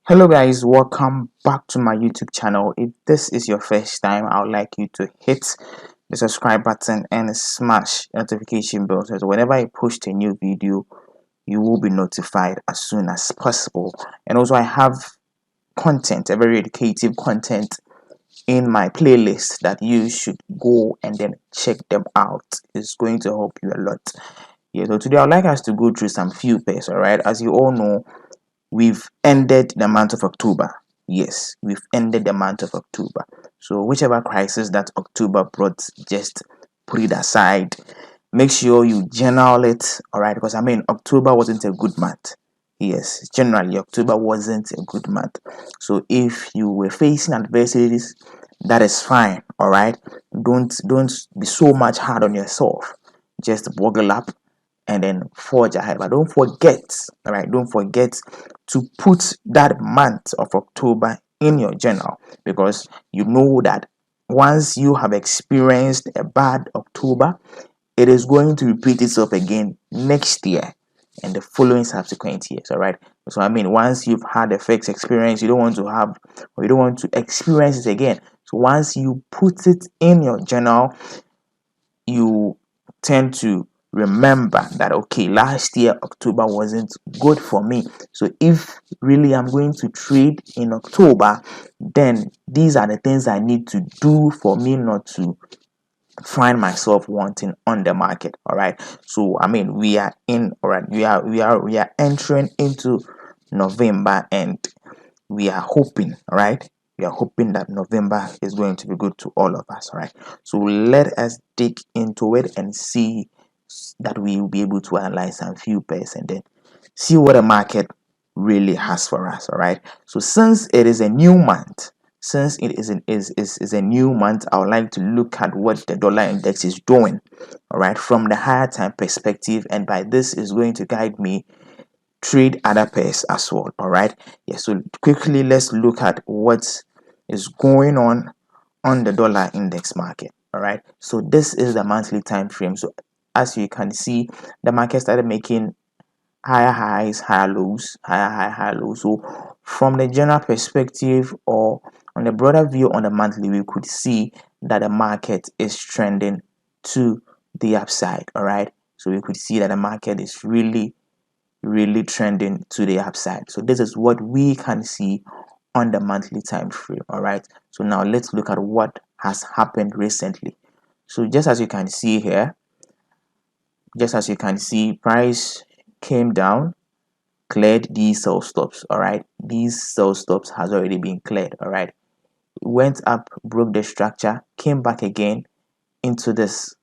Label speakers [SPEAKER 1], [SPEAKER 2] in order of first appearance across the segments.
[SPEAKER 1] Hello guys, welcome back to my YouTube channel. If this is your first time, I would like you to hit the subscribe button and smash the notification bell so that whenever I post a new video, you will be notified as soon as possible. And also I have content, a very educative content in my playlist that you should go and then check them out. It's going to help you a lot. Yeah, so today I'd like us to go through some few pairs, alright? As you all know, we've ended the month of October. Yes, we've ended the month of October. So whichever crisis that October brought, just put it aside. Make sure you journal it, all right? Because I mean, October wasn't a good month. Yes, generally October wasn't a good month. So if you were facing adversities, that is fine, all right? Don't be so much hard on yourself. Just buckle up and then forge ahead. But don't forget, all right, don't forget to put that month of October in your journal, because you know that once you have experienced a bad October, it is going to repeat itself again next year and the following subsequent years. All right, so I mean, once you've had a fixed experience, you don't want to have, or you don't want to experience it again. So once you put it in your journal, you tend to remember that, okay, last year October wasn't good for me. So if really I'm going to trade in October, then these are the things I need to do for me not to find myself wanting on the market. All right, so I mean, we are in, all right, we are entering into November, and we are hoping, all right, we are hoping that November is going to be good to all of us. All right, so let us dig into it and see that we will be able to analyze some few pairs and then see what the market really has for us. All right, so since it is a new month, since it is a new month, I would like to look at what the dollar index is doing, all right, from the higher time perspective, and by this is going to guide me trade other pairs as well. All right, yeah, so quickly let's look at what is going on the dollar index market. All right, so this is the monthly time frame. So as you can see, the market started making higher highs, higher lows, higher lows. So from the general perspective, or on the broader view on the monthly, we could see that the market is trending to the upside. All right, so we could see that the market is really trending to the upside. So this is what we can see on the monthly time frame. All right, so now let's look at what has happened recently. So just as you can see here, just as you can see, price came down, cleared these sell stops. All right, these sell stops has already been cleared. All right, it went up, broke the structure, came back again into this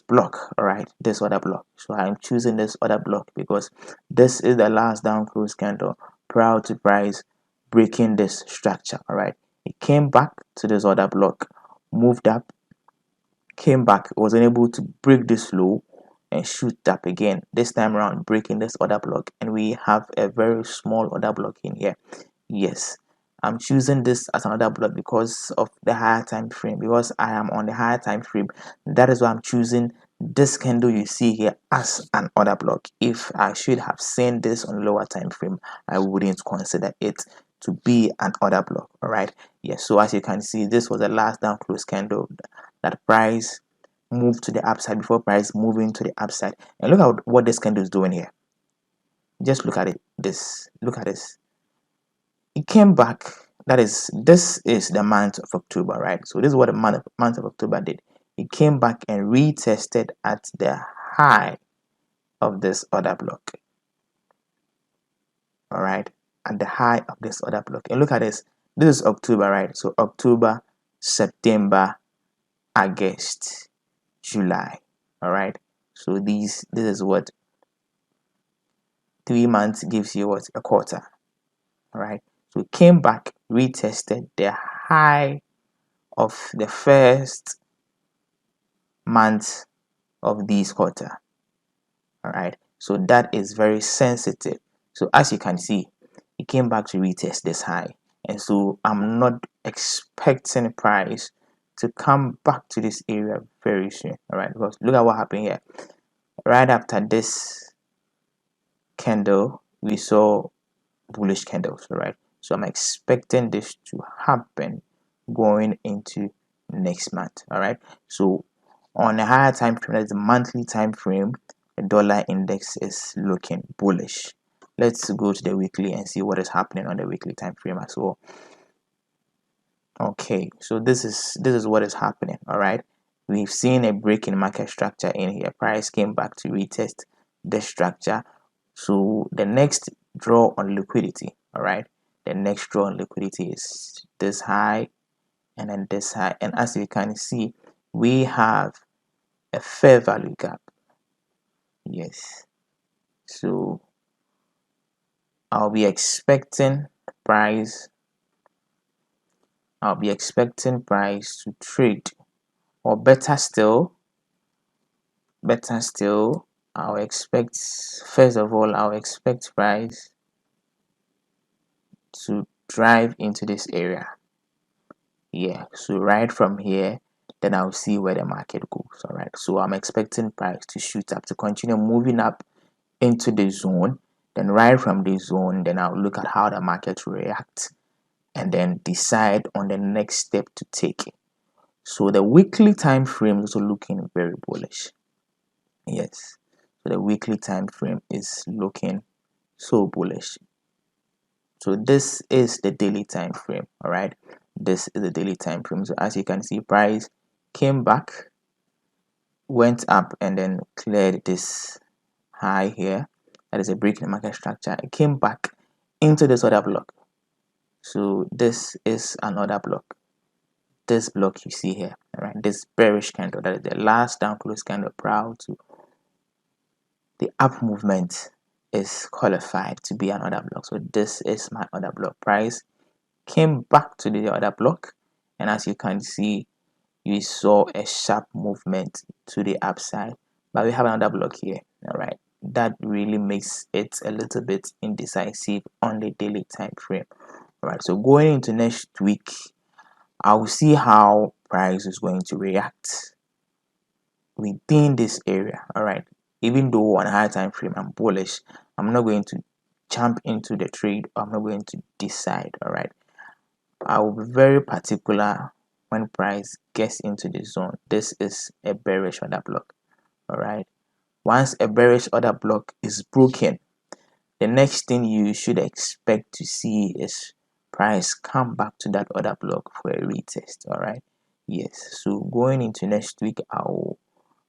[SPEAKER 1] block. All right, this other block. So I'm choosing this other block because this is the last down close candle prior to price breaking this structure. All right, it came back to this other block, moved up, came back, was unable to break this low and shoot up again, this time around breaking this other block, and we have a very small other block in here. Yes, I'm choosing this as another block because of the higher time frame, because I am on the higher time frame. That is why I'm choosing this candle you see here as an order block. If I should have seen this on lower time frame, I wouldn't consider it to be an order block. All right, yes, so as you can see, this was the last down close candle that price moved to the upside before price moving to the upside. And look at what this candle is doing here. Just look at it. Look at this. It came back. That is, this is the month of October, right? So this is what the month of October did. It came back and retested at the high of this other block. All right, at the high of this other block. And look at this. This is October, right? So October, September, August, July. All right, so this is what 3 months gives you, what, a quarter. All right, so it came back, retested the high of the first month of this quarter. All right, so that is very sensitive. So as you can see, it came back to retest this high, and so I'm not expecting price to come back to this area very soon. All right, because look at what happened here. Right after this candle, we saw bullish candles. All right, So I'm expecting this to happen going into next month. All right, so on a higher time frame, that's the monthly time frame, the dollar index is looking bullish. Let's go to the weekly and see what is happening on the weekly time frame as well. Okay, so this is what is happening. All right, we've seen a break in market structure in here. Price came back to retest this structure. So the next draw on liquidity, all right, the next draw on liquidity is this high and then this high, and as you can see, we have a fair value gap. Yes, so I'll be expecting price to trade, or better still, I'll expect, first of all, I'll expect price to drive into this area. Yeah, so right from here, then I'll see where the market goes. All right, so I'm expecting price to shoot up, to continue moving up into the zone. Then right from the zone, then I'll look at how the market will react and then decide on the next step to take. So the weekly time frame is also looking very bullish. Yes, so the weekly time frame is looking so bullish. So this is the daily time frame. All right, this is the daily time frame. So as you can see, price came back, went up, and then cleared this high here. That is a break in the market structure. It came back into this other block. So this is another block. This block you see here, all right, this bearish candle, that is the last down close candle prior to the up movement, is qualified to be another block. So this is my other block. Price came back to the other block, and as you can see, you saw a sharp movement to the upside, but we have another block here. All right, that really makes it a little bit indecisive on the daily time frame. All right, so going into next week, I'll see how price is going to react within this area. All right, even though on a high time frame I'm bullish, I'm not going to jump into the trade. I'm not going to decide. All right, I will be very particular when price gets into the zone. This is a bearish order block. All right, once a bearish order block is broken, the next thing you should expect to see is price come back to that order block for a retest. All right, yes, so going into next week, I'll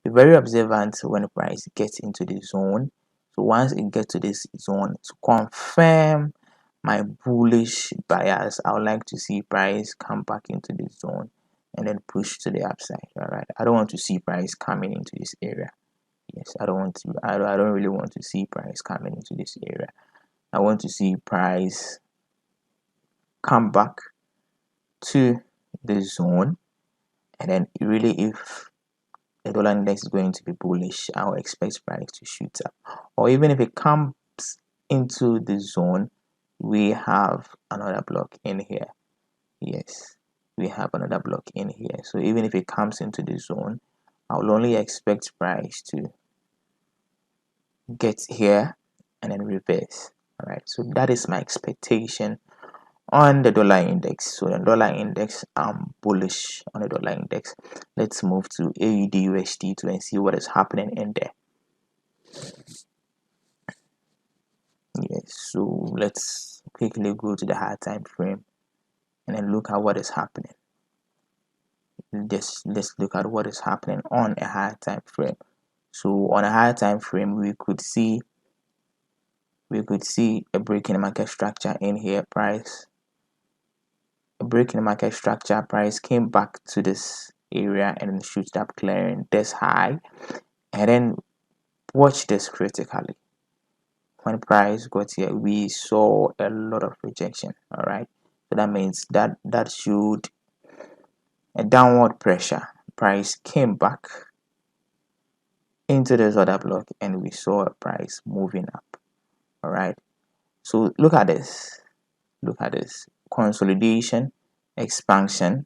[SPEAKER 1] be very observant when price gets into the zone. So once it gets to this zone, to confirm my bullish bias, I would like to see price come back into the zone and then push to the upside. All right, I don't want to see price coming into this area. Yes, I don't really want to see price coming into this area. I want to see price come back to the zone, and then really, if the dollar index is going to be bullish, I'll expect price to shoot up. Or even if it comes into the zone, we have another block in here. Yes, we have another block in here. So even if it comes into the zone, I'll only expect price to get here and then reverse. All right, so that is my expectation on the dollar index. So the dollar index, I'm bullish on the dollar index. Let's move to AUDUSD to and see what is happening in there. Yes, so let's quickly go to the high time frame and then look at what is happening. Let's look at what is happening on a high time frame. So on a high time frame, we could see a break in the market structure in here. Price, a break in the market structure, price came back to this area and then shoots up, clearing this high, and then watch this critically. When price got here, we saw a lot of rejection. All right, so that means that showed a downward pressure. Price came back into this other block and we saw a price moving up. All right, so look at this, consolidation, expansion.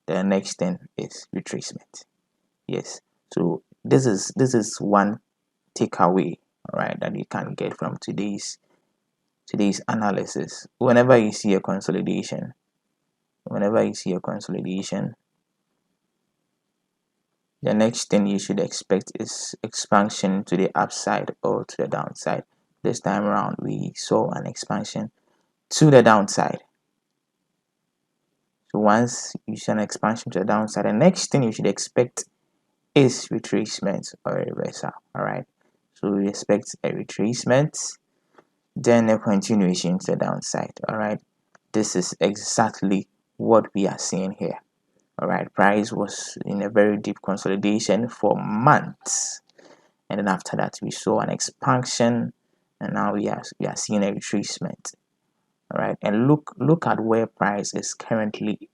[SPEAKER 1] The next thing is retracement. Yes, so this is one takeaway, all right, that you can get from today's today's analysis. Whenever you see a consolidation, the next thing you should expect is expansion to the upside or to the downside. This time around, we saw an expansion to the downside. So once you see an expansion to the downside, the next thing you should expect is retracement or a reversal. All right. So we expect a retracement, then a continuation to the downside. All right. This is exactly what we are seeing here. All right. Price was in a very deep consolidation for months, and then after that we saw an expansion, and now we are seeing a retracement. All right. And look at where price is currently.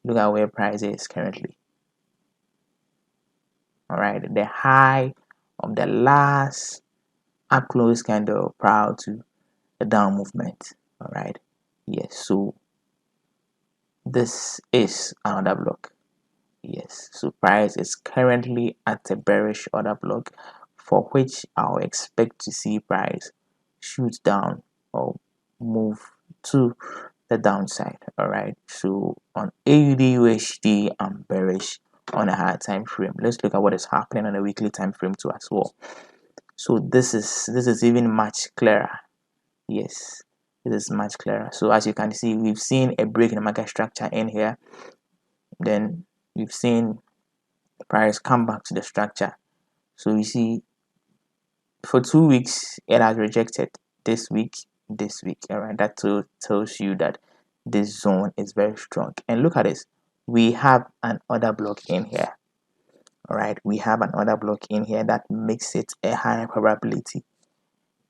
[SPEAKER 1] Look at where price is currently. All right, the high of the last up close candle prior to the down movement. All right, yes, so this is another block. Yes, so price is currently at a bearish order block, for which I'll expect to see price shoot down or move to the downside. All right, so on AUDUSD, I'm bearish on a higher time frame. Let's look at what is happening on a weekly time frame too as well. So this is even much clearer. Yes, it is much clearer. So as you can see, we've seen a break in the market structure in here. Then we've seen price come back to the structure. So you see, for 2 weeks it has rejected this week. All right, that tells you that this zone is very strong. And look at this, we have an order block in here. All right, we have an order block in here that makes it a higher probability.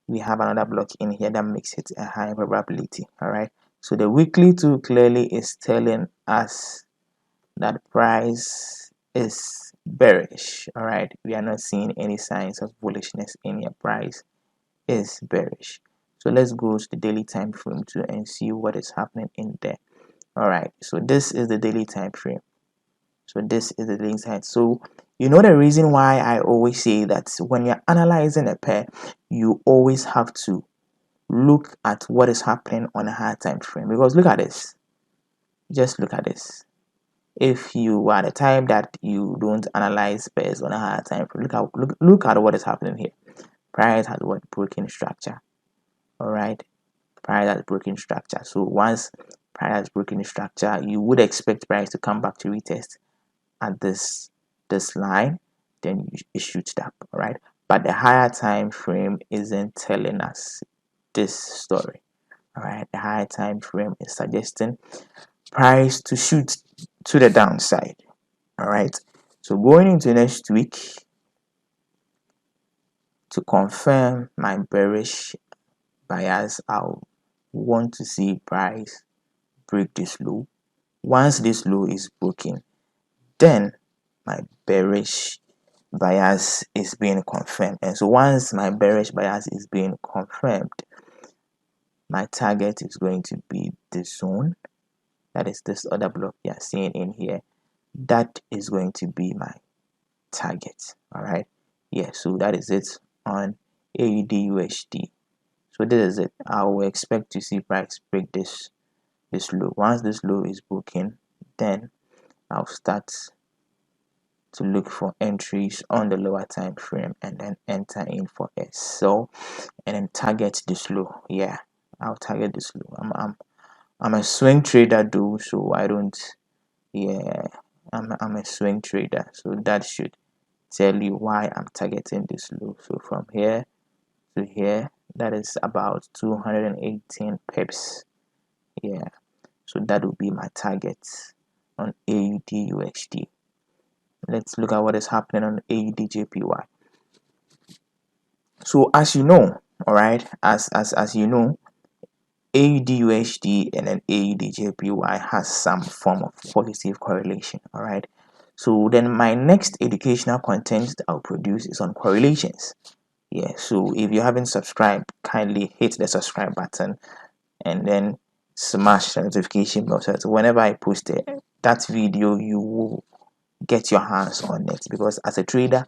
[SPEAKER 1] We have another block in here that makes it a higher probability. All right, so the weekly too clearly is telling us that price is bearish. All right, we are not seeing any signs of bullishness in your price is bearish. So let's go to the daily time frame too and see what is happening in there. All right, so this is the daily time frame. So this is the daily time. So you know the reason why I always say that when you're analyzing a pair, you always have to look at what is happening on a higher time frame. Because look at this. Just look at this. If you are the type that you don't analyze pairs on a higher time frame, look at what is happening here. Price has what broken structure. All right, price has broken structure. So once price has broken structure, you would expect price to come back to retest at this line, then it shoots up. All right, but the higher time frame isn't telling us this story. All right, the higher time frame is suggesting price to shoot to the downside. All right, so going into next week, to confirm my bearish bias, I'll want to see price break this low. Once this low is broken, then my bearish bias is being confirmed. And so once my bearish bias is being confirmed, my target is going to be this zone. That is this other block you are seeing in here. That is going to be my target. All right, yeah, so that is it on AUDUSD. So this is it. I will expect to see price break this low. Once this low is broken, then I'll start to look for entries on the lower time frame and then enter in for a sell and then target this low. Yeah, I'll target this low. I'm a swing trader though, so I don't. Yeah, I'm a swing trader, so that should tell you why I'm targeting this low. So from here to here, that is about 218 pips. Yeah, so that will be my target on AUDUSD. Let's look at what is happening on AUDJPY. So as you know, all right, as you know, AUDUSD and then AUDJPY has some form of positive correlation. All right, so then my next educational content that I'll produce is on correlations. Yeah, so if you haven't subscribed, kindly hit the subscribe button and then smash the notification bell so that whenever I post that video, you will get your hands on it. Because as a trader,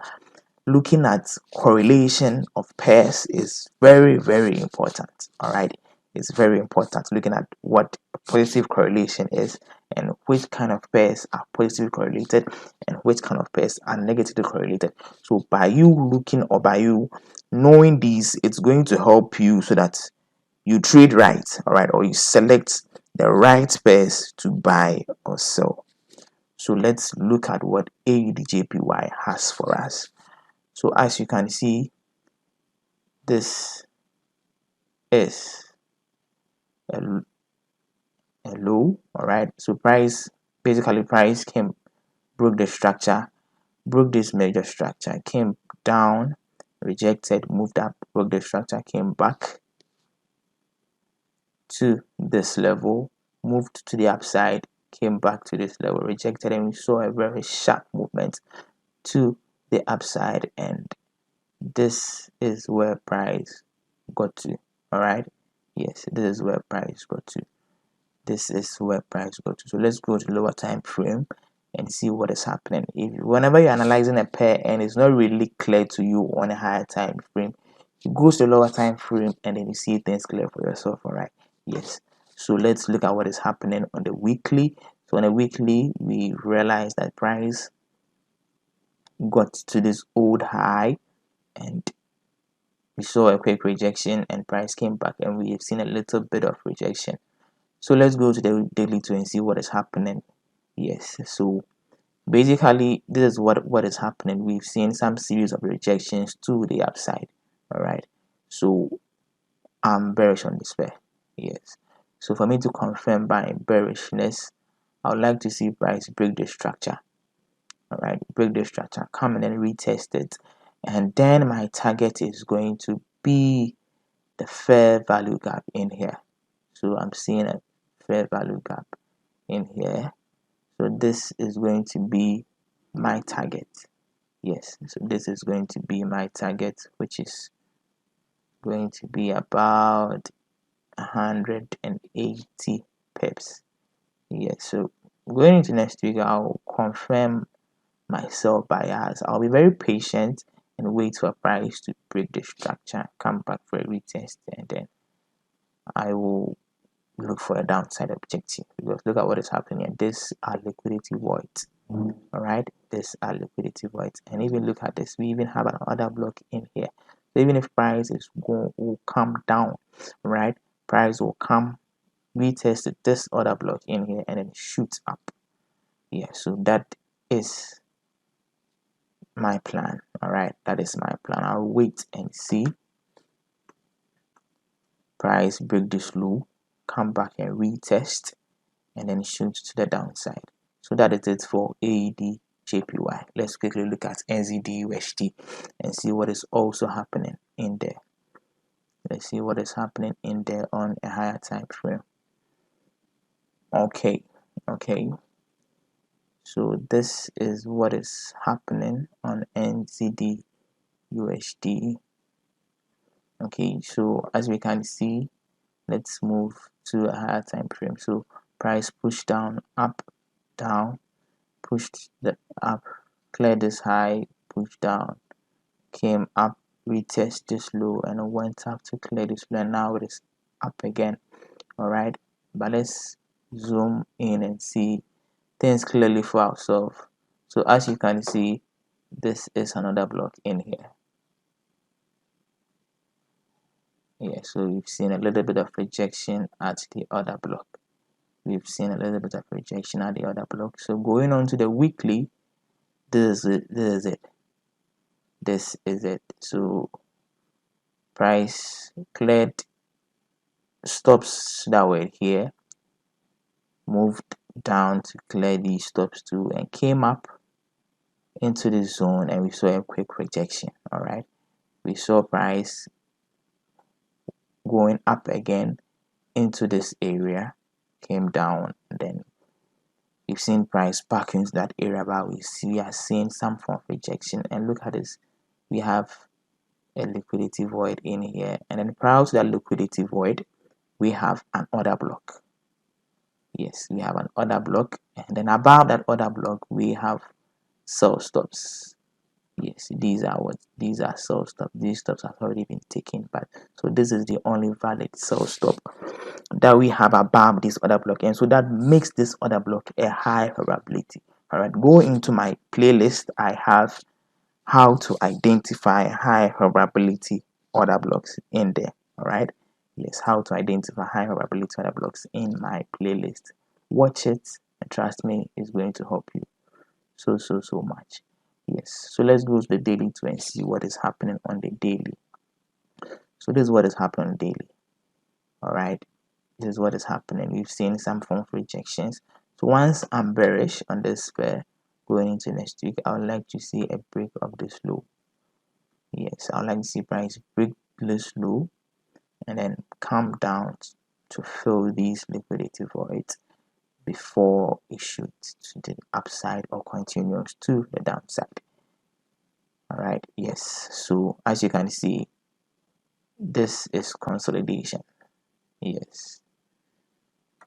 [SPEAKER 1] looking at correlation of pairs is very, very important. All right, it's very important looking at what positive correlation is and which kind of pairs are positively correlated and which kind of pairs are negatively correlated. So by you looking or by you knowing these, it's going to help you so that you trade right, all right, or you select the right pairs to buy or sell. So let's look at what AUDJPY has for us. So as you can see, this is a low, all right. So price came, broke the structure, broke this major structure, came down, rejected, moved up, broke the structure, came back to this level, moved to the upside, came back to this level, rejected, and we saw a very sharp movement to the upside, and this is where price got to. All right, yes, this is where price got to. This is where price got to. So let's go to lower time frame and see what is happening. If whenever you're analyzing a pair and it's not really clear to you on a higher time frame, you go to the lower time frame and then you see things clear for yourself. All right, yes. So let's look at what is happening on the weekly. So on a weekly, we realize that price got to this old high and we saw a quick rejection and price came back, and we have seen a little bit of rejection. So let's go to the daily 2 and see what is happening. Yes, so basically this is what is happening. We've seen some series of rejections to the upside. All right, so I'm bearish on this pair. Yes, so for me to confirm my bearishness, I would like to see price break the structure. All right, break the structure, come in and retest it, and then my target is going to be the fair value gap in here. So I'm seeing a fair value gap in here. So this is going to be my target. Yes, so this is going to be my target, which is going to be about 180 pips. Yes, so going into next week, I'll confirm my sell bias. I'll be very patient and wait for price to break the structure, come back for a retest, and then I will look for a downside objective, because look at what is happening here. This are liquidity voids. All right, this are liquidity voids, and even look at this, we even have another block in here. So even if price is will come down, right, price will come retest this other block in here and then shoot up. Yeah, so that is my plan. All right, that is my plan. I'll wait and see price break this low, come back and retest, and then shoot to the downside. So that is it for AUDJPY. Let's quickly look at NZDUSD and see what is also happening in there. Let's see what is happening in there on a higher time frame. Okay, so this is what is happening on NZDUSD. Okay, so as we can see, let's move to a higher time frame. So price pushed down, up, down, pushed the up, cleared this high, pushed down, came up, retest this low, and went up to clear this low, and now it is up again. All right, but let's zoom in and see things clearly for ourselves. So as you can see, this is another block in here. Yeah, so we've seen a little bit of rejection at the other block. We've seen a little bit of rejection at the other block. So going on to the weekly, this is it. So price cleared stops that were here, moved down to clear these stops too, and came up into the zone, and we saw a quick rejection. All right, we saw price going up again into this area, came down, then we've seen price back into that area, but we are seeing some form of rejection. And look at this, we have a liquidity void in here, and then prior to that liquidity void, we have an order block. Yes, we have an order block, and then above that order block we have sell stops. Yes, these are what these are sell stop. These stops have already been taken, but so this is the only valid sell stop that we have above this other block, and so that makes this other block a high probability. All right, go into my playlist. I have how to identify high probability order blocks in there. All right, yes, how to identify high probability order blocks in my playlist. Watch it, and trust me, it's going to help you so much. Yes, so let's go to the daily to and see what is happening on the daily. So this is what is happening daily. All right, this is what is happening. We've seen some form of rejections. So once I'm bearish on this pair going into next week, I would like to see a break of this low. Yes, I would like to see price break this low and then come down to fill these liquidity voids before it shoots to the upside or continues to the downside. All right, yes, so as you can see, this is consolidation. Yes,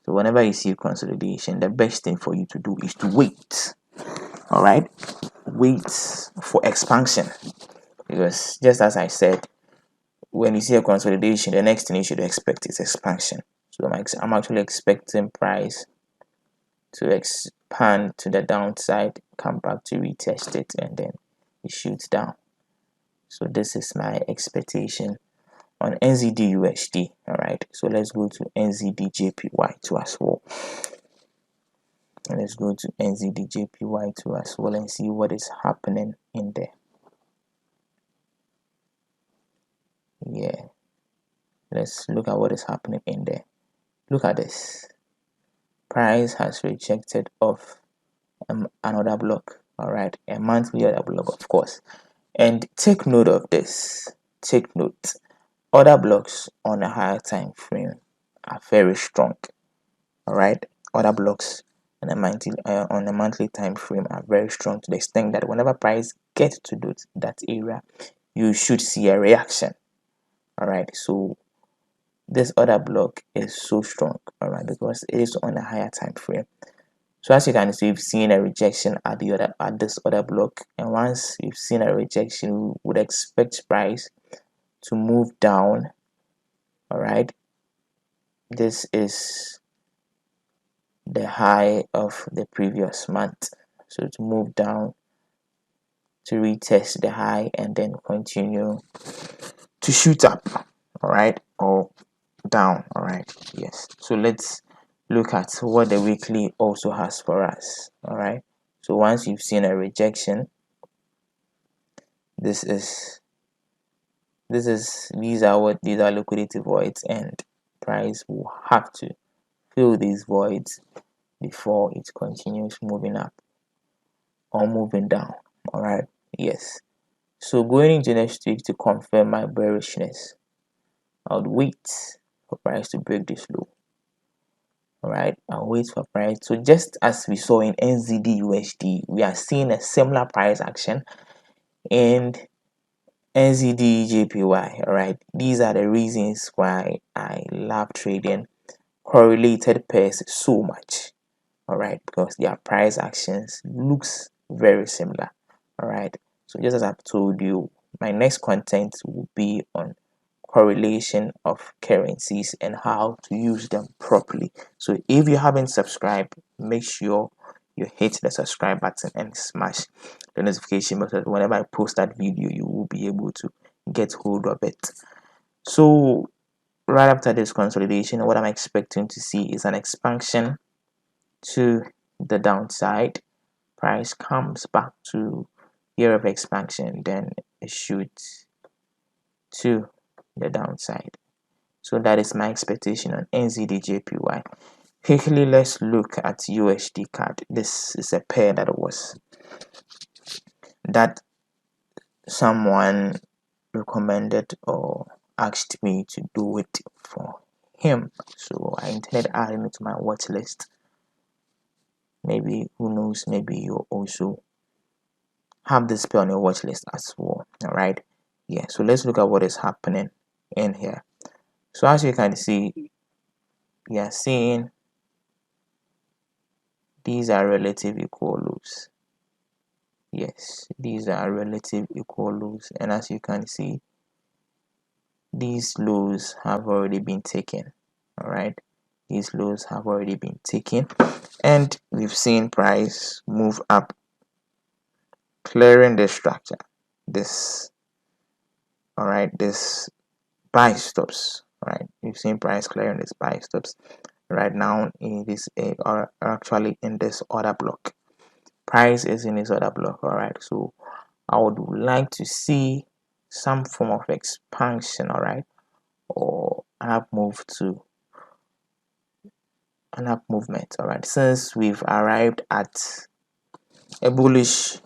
[SPEAKER 1] so whenever you see consolidation, the best thing for you to do is to wait. All right, wait for expansion, because just as I said, when you see a consolidation, the next thing you should expect is expansion. So I'm actually expecting price to expand to the downside, come back to retest it, and then it shoots down. So this is my expectation on NZDUSD. All right, so let's go to NZDJPY too as well. And let's go to NZDJPY too as well and see what is happening in there. Yeah, let's look at what is happening in there. Look at this. Price has rejected off another block. All right, a monthly order block, of course. And take note of this. Take note. Other blocks on a higher time frame are very strong. All right, other blocks on a monthly time frame are very strong to the extent that whenever price gets to that area, you should see a reaction. All right, so this other block is so strong, all right, because it is on a higher time frame. So as you can see, we've seen a rejection at this other block, and once you've seen a rejection, we would expect price to move down. All right, this is the high of the previous month, so to move down to retest the high and then continue to shoot up, all right, or down. All right, yes, so let's look at what the weekly also has for us. All right, so once you've seen a rejection, these are liquidity voids, and price will have to fill these voids before it continues moving up or moving down. All right, yes, so going into next week to confirm my bearishness, I would wait for price to break this low. All right, I'll wait for price. So just as we saw in NZDUSD, we are seeing a similar price action in NZDJPY. All right, these are the reasons why I love trading correlated pairs so much. All right, because their price actions looks very similar. All right, so just as I've told you, my next content will be on correlation of currencies and how to use them properly. So if you haven't subscribed, make sure you hit the subscribe button and smash the notification bell so that whenever I post that video, you will be able to get hold of it. So right after this consolidation, what I'm expecting to see is an expansion to the downside. Price comes back to year of expansion, then it shoots to the downside. So that is my expectation on NZDJPY. Quickly, let's look at USD card. This is a pair that someone recommended or asked me to do it for him. So I intended adding it to my watch list. Maybe, who knows, maybe you also have this pair on your watch list as well. All right, yeah, so let's look at what is happening in here. So as you can see, we are seeing these are relative equal lows. Yes, these are relative equal lows, and as you can see, these lows have already been taken. All right, these lows have already been taken, and we've seen price move up, clearing the structure. This, all right, this buy stops. All right, we've seen price clearing this buy stops. Right now, it is or actually in this order block. Price is in this order block. All right, so I would like to see some form of expansion. All right, or an up move to an up movement. All right, since we've arrived at a bullish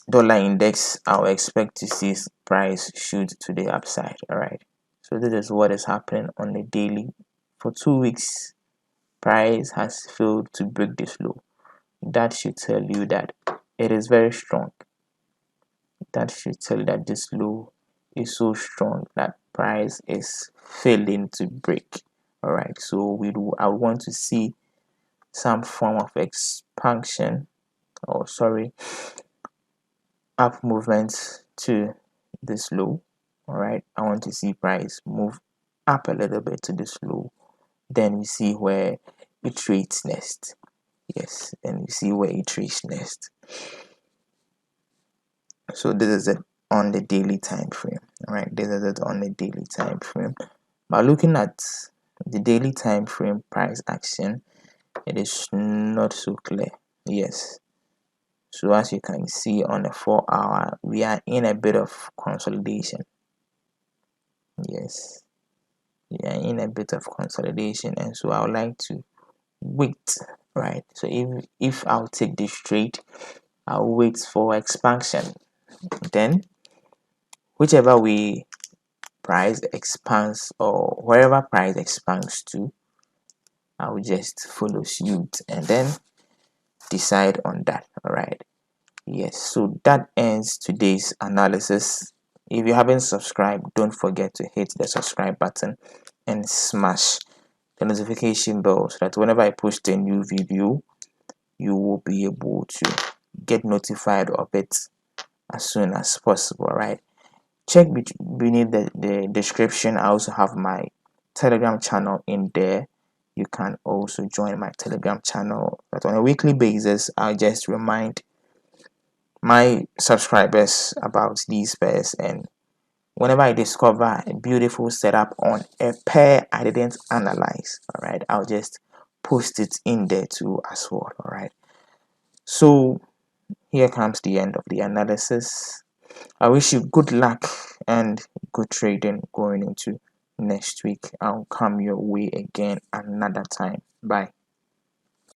[SPEAKER 1] dollar index, I'll expect to see price shoot to the upside. All right, so this is what is happening on the daily. For 2 weeks, price has failed to break this low. That should tell you that it is very strong. That should tell you that this low is so strong that price is failing to break. All right, so I want to see some form of expansion, or sorry, up movement to this low. All right, I want to see price move up a little bit to this low, then we see where it trades next. Yes, and we see where it trades next. So this is it on the daily time frame. All right, this is it on the daily time frame. By looking at the daily time frame price action, it is not so clear. Yes, so as you can see on the 4-hour, we are in a bit of consolidation. Yes, we are in a bit of consolidation, and so I would like to wait. Right, so if I'll take this trade, I'll wait for expansion. Then whichever way price expands, or wherever price expands to, I will just follow suit and then decide on that. All right, yes, so that ends today's analysis. If you haven't subscribed, don't forget to hit the subscribe button and smash the notification bell so that whenever I post a new video, you will be able to get notified of it as soon as possible. Right, check beneath the description. I also have my Telegram channel in there. You can also join my Telegram channel, but on a weekly basis I'll just remind my subscribers about these pairs, and whenever I discover a beautiful setup on a pair I didn't analyze, all right, I'll just post it in there too as well. All right, so here comes the end of the analysis. I wish you good luck and good trading going into next week. I'll come your way again another time. Bye.